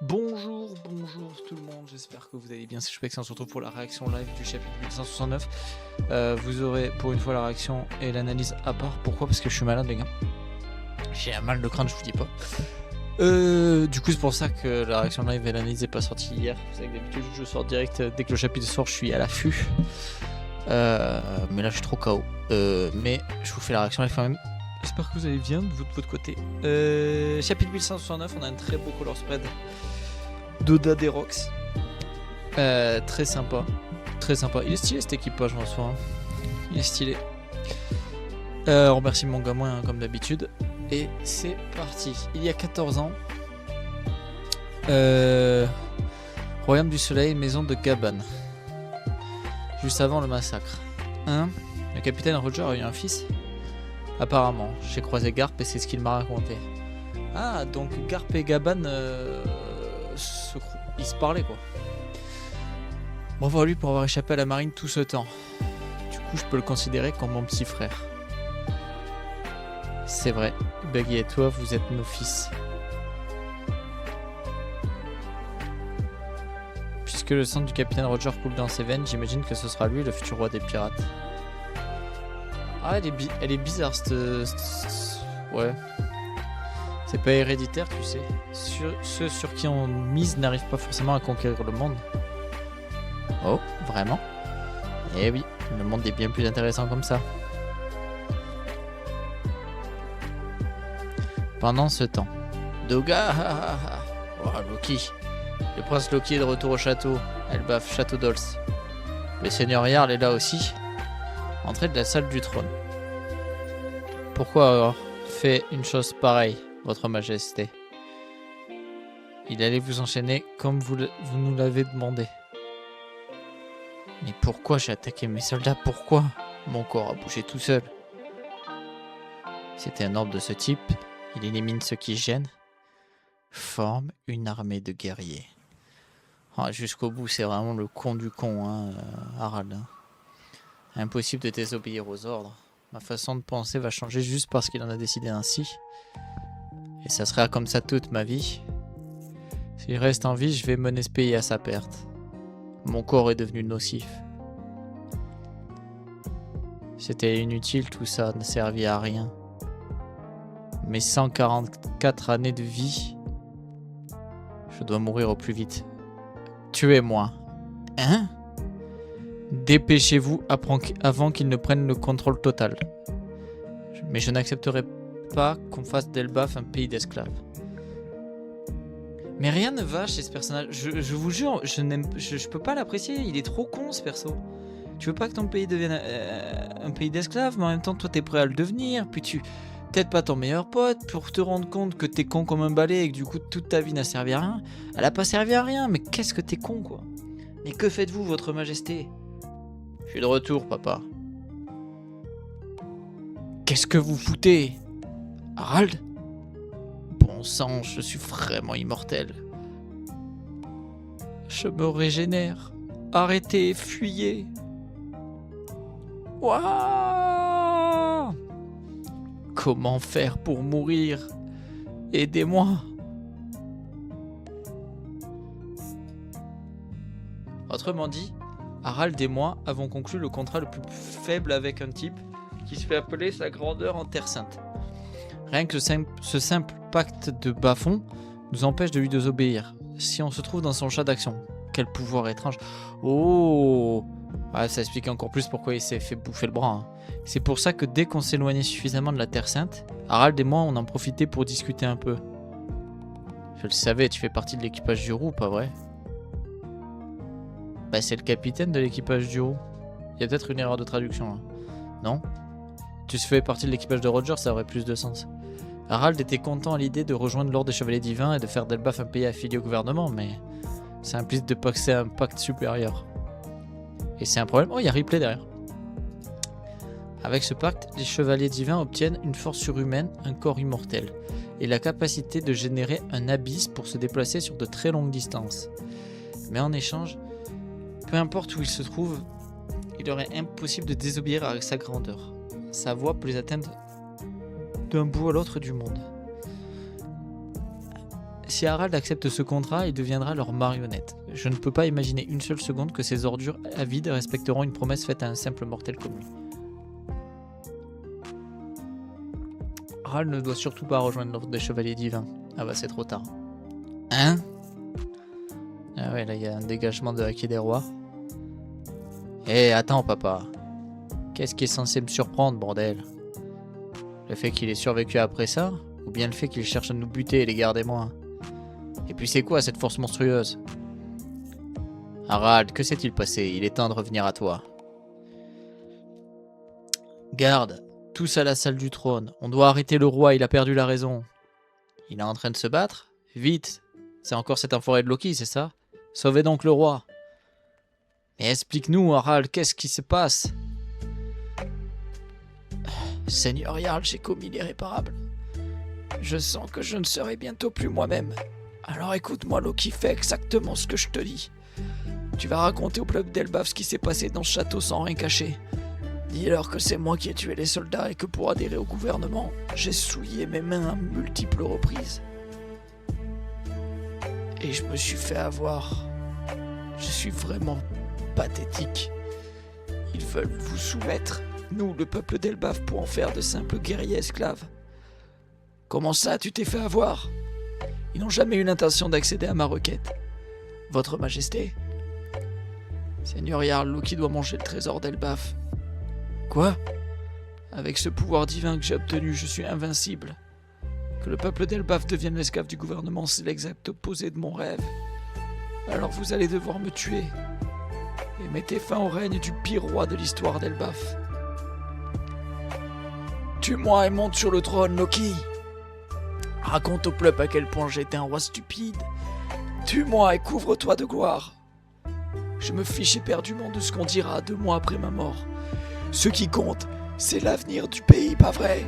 Bonjour tout le monde, j'espère que vous allez bien, c'est Choupex, on se retrouve pour la réaction live du chapitre 1169. Vous aurez pour une fois la réaction et l'analyse à part. Pourquoi? Parce que je suis malade les gars. J'ai un mal de crâne, je vous dis pas. Du coup c'est pour ça que la réaction live et l'analyse n'est pas sortie hier. Vous savez que d'habitude je sors direct dès que le chapitre sort, je suis à l'affût. Mais là je suis trop KO. Mais je vous fais la réaction live quand même. J'espère que vous allez bien de votre côté. Chapitre 1169, on a un très beau color spread d'Oda Derox. Très sympa. Très sympa. Il est stylé cet équipage en soi. Hein. Il est stylé. On remercie mon gamin hein, comme d'habitude. Et c'est parti. Il y a 14 ans. Royaume du Soleil, maison de Gaban. Juste avant le massacre. Hein, le capitaine Roger a eu un fils. Apparemment, j'ai croisé Garp et c'est ce qu'il m'a raconté. Ah, donc Garp et Gaban ils se parlaient quoi. Bravo à lui pour avoir échappé à la marine tout ce temps. Du coup, je peux le considérer comme mon petit frère. C'est vrai, Buggy et toi, vous êtes nos fils. Puisque le sang du capitaine Roger coule dans ses veines, j'imagine que ce sera lui le futur roi des pirates. Ah, elle est bizarre cette... Ouais. C'est pas héréditaire, tu sais. Ceux sur qui on mise n'arrivent pas forcément à conquérir le monde. Oh, vraiment? Eh oui, le monde est bien plus intéressant comme ça. Pendant ce temps, Doga, oh, Loki. Le prince Loki est de retour au château. Elbaf, château d'Ols. Le seigneur Jarl est là aussi. Entrée de la salle du trône. Pourquoi avoir fait une chose pareille, votre majesté? Il allait vous enchaîner comme vous nous l'avez demandé. Mais pourquoi j'ai attaqué mes soldats? Pourquoi? Mon corps a bougé tout seul. C'était un ordre de ce type. Il élimine ceux qui gênent. Forme une armée de guerriers. Oh, jusqu'au bout, c'est vraiment le con du con, hein, Harald. Impossible de désobéir aux ordres. Ma façon de penser va changer juste parce qu'il en a décidé ainsi. Et ça sera comme ça toute ma vie. S'il reste en vie, je vais mener ce pays à sa perte. Mon corps est devenu nocif. C'était inutile, tout ça ne servit à rien. Mes 144 années de vie. Je dois mourir au plus vite. Tuez-moi. Hein? Dépêchez-vous avant qu'ils ne prennent le contrôle total. Mais je n'accepterai pas qu'on fasse d'Elbaf un pays d'esclaves. Mais rien ne va chez ce personnage. Je vous jure, je peux pas l'apprécier. Il est trop con ce perso. Tu veux pas que ton pays devienne un pays d'esclaves, mais en même temps toi t'es prêt à le devenir. Puis tu t'aides pas ton meilleur pote pour te rendre compte que t'es con comme un balai et que du coup toute ta vie n'a servi à rien. Elle a pas servi à rien, mais qu'est-ce que t'es con quoi. Mais que faites-vous, votre majesté? Je suis de retour, papa. Qu'est-ce que vous foutez? Harald? Bon sang, je suis vraiment immortel. Je me régénère. Arrêtez, fuyez. Ouah! Comment faire pour mourir? Aidez-moi. Autrement dit, Harald et moi avons conclu le contrat le plus faible avec un type qui se fait appeler sa grandeur en Terre Sainte. Rien que ce simple pacte de bas-fond nous empêche de lui désobéir. Si on se trouve dans son champ d'action, quel pouvoir étrange. Oh, ah, ça explique encore plus pourquoi il s'est fait bouffer le bras. Hein. C'est pour ça que dès qu'on s'éloignait suffisamment de la Terre Sainte, Harald et moi on en profitait pour discuter un peu. Je le savais, tu fais partie de l'équipage du roux, pas vrai? Bah c'est le capitaine de l'équipage du roux. Il y a peut-être une erreur de traduction là. Non? Tu fais partie de l'équipage de Roger, ça aurait plus de sens. Harald était content à l'idée de rejoindre l'ordre des chevaliers divins et de faire d'Elbaf un pays affilié au gouvernement, mais ça implique de passer un pacte supérieur. Et c'est un problème. Oh, il y a Ripley derrière. Avec ce pacte, les chevaliers divins obtiennent une force surhumaine, un corps immortel, et la capacité de générer un abysse pour se déplacer sur de très longues distances. Mais en échange, peu importe où il se trouve, il leur est impossible de désobéir à sa grandeur. Sa voix peut les atteindre d'un bout à l'autre du monde. Si Harald accepte ce contrat, il deviendra leur marionnette. Je ne peux pas imaginer une seule seconde que ces ordures avides respecteront une promesse faite à un simple mortel comme lui. Harald ne doit surtout pas rejoindre l'ordre des chevaliers divins. Ah bah c'est trop tard. Hein? Ah ouais, là il y a un dégagement de Haki des rois. Eh, attends papa. Qu'est-ce qui est censé me surprendre, bordel? Le fait qu'il ait survécu après ça? Ou bien le fait qu'il cherche à nous buter, les gardez-moi? Et puis c'est quoi cette force monstrueuse? Harald, que s'est-il passé? Il est temps de revenir à toi. Garde, tous à la salle du trône. On doit arrêter le roi, il a perdu la raison. Il est en train de se battre? Vite! C'est encore cet enfoiré de Loki, c'est ça? Sauvez donc le roi. Mais explique-nous, Harald, qu'est-ce qui se passe? Seigneur Jarl, j'ai commis l'irréparable. Je sens que je ne serai bientôt plus moi-même. Alors écoute-moi, Loki, fais exactement ce que je te dis. Tu vas raconter au peuple d'Elbaf ce qui s'est passé dans ce château sans rien cacher. Dis-leur que c'est moi qui ai tué les soldats et que pour adhérer au gouvernement, j'ai souillé mes mains à multiples reprises. Et je me suis fait avoir. Je suis vraiment pathétique. Ils veulent vous soumettre, nous, le peuple d'Elbaf, pour en faire de simples guerriers esclaves. Comment ça, tu t'es fait avoir? Ils n'ont jamais eu l'intention d'accéder à ma requête. Votre Majesté. Seigneur Jarl, Loki doit manger le trésor d'Elbaf. Quoi? Avec ce pouvoir divin que j'ai obtenu, je suis invincible. Que le peuple d'Elbaf devienne l'esclave du gouvernement, c'est l'exact opposé de mon rêve. Alors vous allez devoir me tuer. Et mettez fin au règne du pire roi de l'histoire d'Elbaf. Tue-moi et monte sur le trône, Loki. Raconte au peuple à quel point j'étais un roi stupide. Tue-moi et couvre-toi de gloire. Je me fiche éperdument de ce qu'on dira 2 mois après ma mort. Ce qui compte, c'est l'avenir du pays, pas vrai?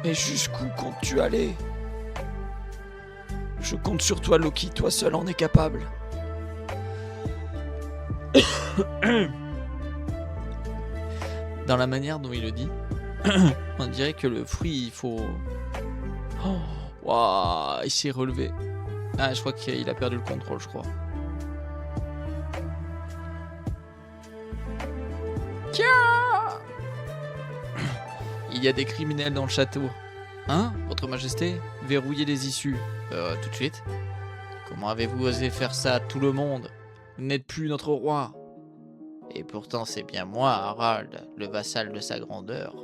Mais jusqu'où comptes-tu aller? Je compte sur toi, Loki, toi seul en es capable. Dans la manière dont il le dit, on dirait que le fruit, il faut... Oh, waouh, il s'est relevé. Ah, je crois qu'il a perdu le contrôle, je crois. Tiens! Il y a des criminels dans le château. Hein, votre majesté? Verrouillez les issues. Tout de suite. Comment avez-vous osé faire ça à tout le monde? Vous n'êtes plus notre roi. Et pourtant c'est bien moi, Harald, le vassal de sa grandeur.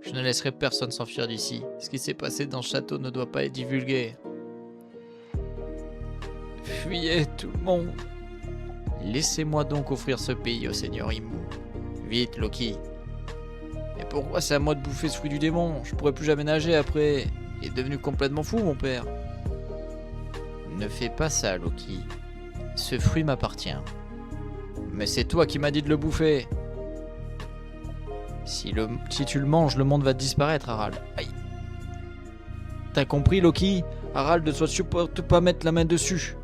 Je ne laisserai personne s'enfuir d'ici. Ce qui s'est passé dans ce château ne doit pas être divulgué. Fuyez tout le monde. Laissez-moi donc offrir ce pays au seigneur Imou. Vite, Loki. Mais pourquoi c'est à moi de bouffer ce fruit du démon? Je pourrais plus jamais nager après. Il est devenu complètement fou, mon père. Ne fais pas ça, Loki. Ce fruit m'appartient. Mais c'est toi qui m'as dit de le bouffer. Si tu le manges, le monde va disparaître, Harald. Aïe. T'as compris, Loki? Harald ne doit supporte pas mettre la main dessus.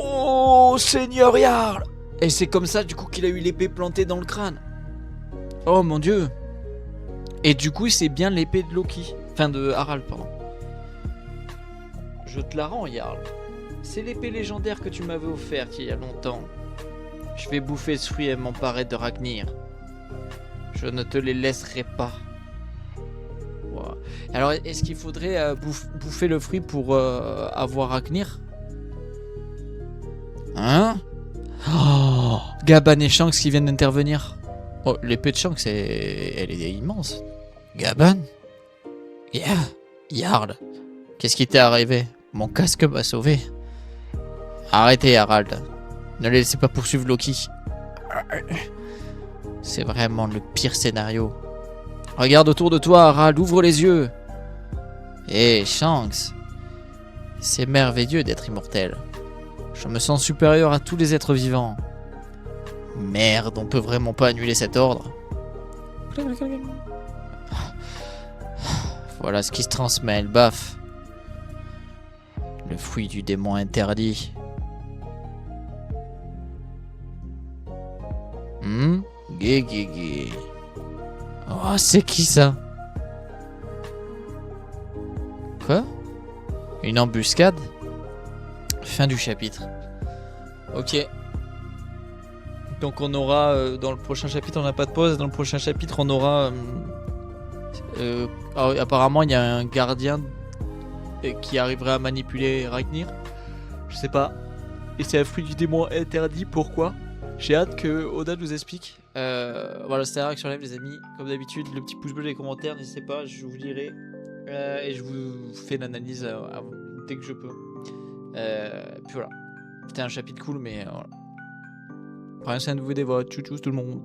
Oh, Seigneur Jarl! Et c'est comme ça, du coup, qu'il a eu l'épée plantée dans le crâne. Oh, mon Dieu. Et du coup, c'est bien l'épée de Loki. Enfin, de Harald, pardon. Je te la rends, Jarl. C'est l'épée légendaire que tu m'avais offerte il y a longtemps. Je vais bouffer ce fruit et m'emparer de Ragnir. Je ne te les laisserai pas. Wow. Alors, est-ce qu'il faudrait bouffer le fruit pour avoir Ragnir? Hein? Oh, Gaban et Shanks qui viennent d'intervenir. Oh, l'épée de Shanks, elle est immense. Gaban? Yeah, Jarl. Qu'est-ce qui t'est arrivé? Mon casque m'a sauvé. Arrêtez, Harald. Ne laissez pas poursuivre Loki. C'est vraiment le pire scénario. Regarde autour de toi, Harald, ouvre les yeux. Hé, Shanks. C'est merveilleux d'être immortel. Je me sens supérieur à tous les êtres vivants. Merde, on peut vraiment pas annuler cet ordre. Voilà ce qui se transmet, elle baffe. Le fruit du démon interdit. Gé. Oh, c'est qui ça? Quoi? Une embuscade? Fin du chapitre. Ok. Donc on aura dans le prochain chapitre, on n'a pas de pause. Dans le prochain chapitre, on aura apparemment il y a un gardien qui arriverait à manipuler Ragnir. Je sais pas. Et c'est un fruit du démon interdit. Pourquoi? J'ai hâte que Oda nous explique. Voilà, c'était la réaction live, les amis. Comme d'habitude, le petit pouce bleu, les commentaires, n'hésitez pas, je vous lirai. Et je vous fais l'analyse dès que je peux. Puis voilà. C'était un chapitre cool, mais voilà. Prenez soin de vous, des votes. Tchou tchou tout le monde.